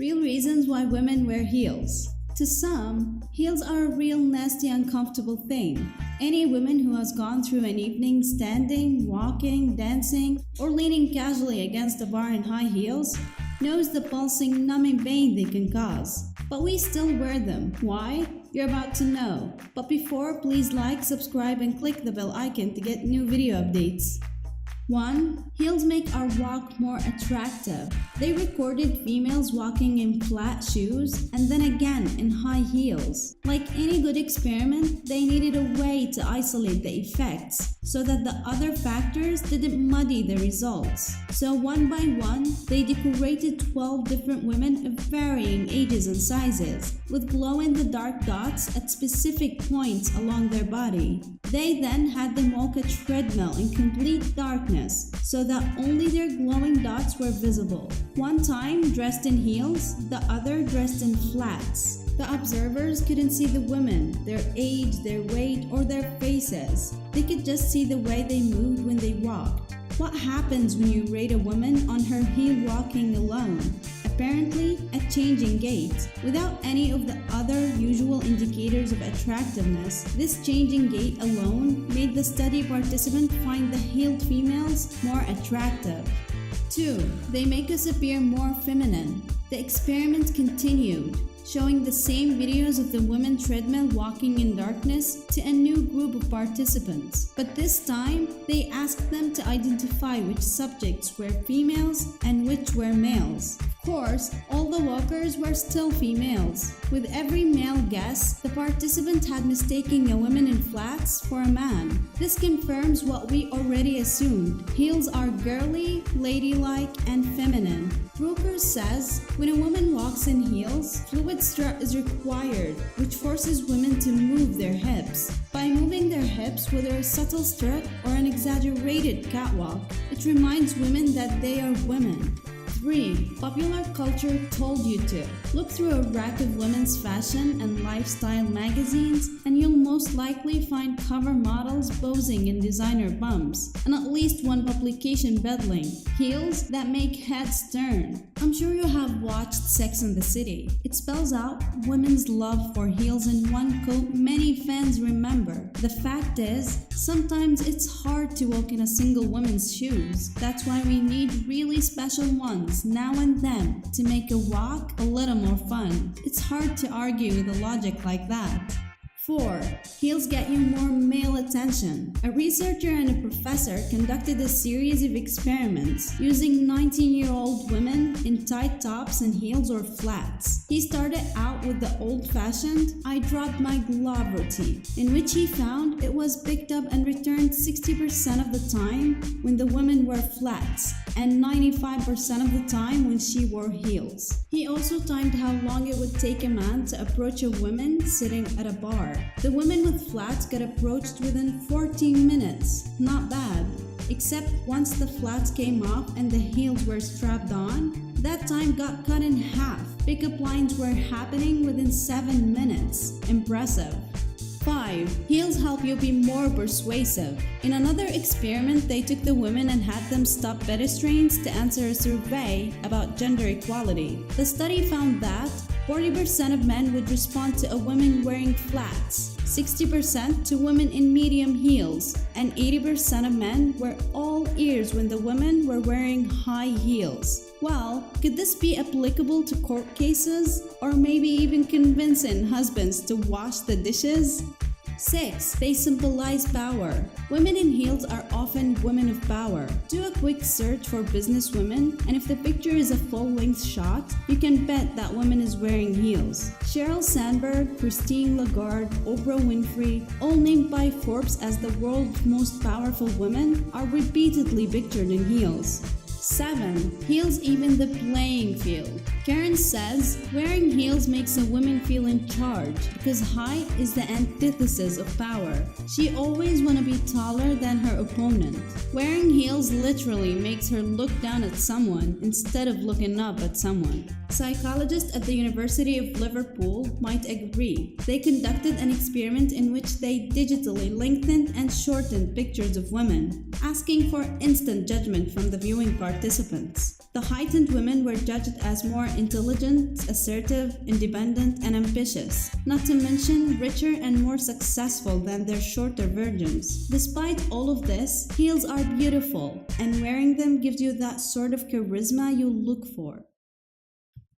Real reasons why women wear heels. To some, heels are a real nasty, uncomfortable thing. Any woman who has gone through an evening standing, walking, dancing, or leaning casually against a bar in high heels knows the pulsing, numbing pain they can cause. But we still wear them. Why? You're about to know. But before, please like, subscribe, and click the bell icon to get new video updates. 1. Heels make our walk more attractive. They recorded females walking in flat shoes and then again in high heels. Like any good experiment, they needed a way to isolate the effects so that the other factors didn't muddy the results. So one by one, they decorated 12 different women of varying ages and sizes with glow-in-the-dark dots at specific points along their body. They then had them walk a treadmill in complete darkness so that only their glowing dots were visible. One time dressed in heels, the other dressed in flats. The observers couldn't see the women, their age, their weight, or their faces. They could just see the way they moved when they walked. What happens when you rate a woman on her heel walking alone? Apparently, a change in gait. Without any of the other usual indicators of attractiveness, this change in gait alone made the study participant find the heeled females more attractive. 2. They make us appear more feminine. The experiment continued, showing the same videos of the women treadmill walking in darkness to a new group of participants. But this time, they asked them to identify which subjects were females and which were males. Of course, all the walkers were still females. With every male guess, the participant had mistaken a woman in flats for a man. This confirms what we already assumed. Heels are girly, ladylike, and feminine. Brooker says, when a woman walks in heels, fluid strut is required, which forces women to move their hips. By moving their hips, whether a subtle strut or an exaggerated catwalk, it reminds women that they are women. 3. Popular culture told you to. Look through a rack of women's fashion and lifestyle magazines and you'll most likely find cover models posing in designer bumps, and at least one publication peddling heels that make heads turn. I'm sure you have watched Sex and the City. It spells out women's love for heels in one quote many fans remember. The fact is, sometimes it's hard to walk in a single woman's shoes. That's why we need really special ones now and then to make a walk a little more fun. It's hard to argue with a logic like that. 4. Heels get you more male attention. A researcher and a professor conducted a series of experiments using 19-year-old women in tight tops and heels or flats. He started out with the old-fashioned "I dropped my glove" routine, in which he found it was picked up and returned 60% of the time when the women wore flats and 95% of the time when she wore heels. He also timed how long it would take a man to approach a woman sitting at a bar. The women with flats got approached within 14 minutes. Not bad. Except once the flats came off and the heels were strapped on, that time got cut in half. Pickup lines were happening within 7 minutes. Impressive. 5. Heels help you be more persuasive. In another experiment, they took the women and had them stop pedestrians to answer a survey about gender equality. The study found that 40% of men would respond to a woman wearing flats, 60% to women in medium heels, and 80% of men were all ears when the women were wearing high heels. Well, could this be applicable to court cases? Or maybe even convincing husbands to wash the dishes? 6. They symbolize power. Women in heels are often women of power. Do a quick search for business women, and if the picture is a full-length shot, you can bet that woman is wearing heels. Sheryl Sandberg, Christine Lagarde, Oprah Winfrey, all named by Forbes as the world's most powerful women, are repeatedly pictured in heels. 7. Heels even the playing field. Karen says, wearing heels makes a woman feel in charge because height is the antithesis of power. She always want to be taller than her opponent. Wearing heels literally makes her look down at someone instead of looking up at someone. Psychologists at the University of Liverpool might agree. They conducted an experiment in which they digitally lengthened and shortened pictures of women, asking for instant judgment from the viewing participants. participants. The heightened women were judged as more intelligent, assertive, independent, and ambitious, not to mention richer and more successful than their shorter versions. Despite all of this, heels are beautiful, and wearing them gives you that sort of charisma you look for.